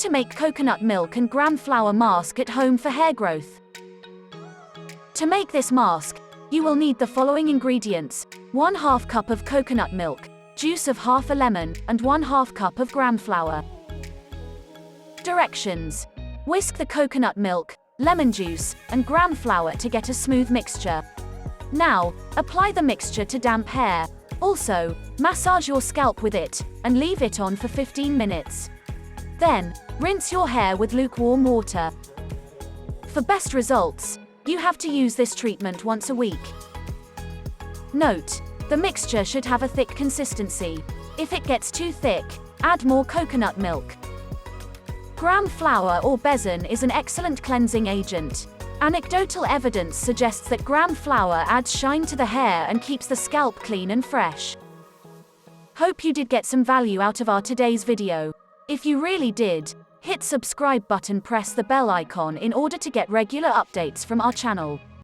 to make coconut milk and gram flour mask at home for hair growth. To make this mask, you will need the following ingredients: 1/2 cup of coconut milk, juice of half a lemon, and 1/2 cup of gram flour. Directions: whisk the coconut milk, lemon juice, and gram flour to get a smooth mixture. Now, apply the mixture to damp hair. Also, massage your scalp with it, and leave it on for 15 minutes. Then, rinse your hair with lukewarm water. For best results, you have to use this treatment once a week. Note: the mixture should have a thick consistency. If it gets too thick, add more coconut milk. Gram flour or besan is an excellent cleansing agent. Anecdotal evidence suggests that gram flour adds shine to the hair and keeps the scalp clean and fresh. Hope you did get some value out of our today's video. If you really did, hit subscribe button, press the bell icon in order to get regular updates from our channel.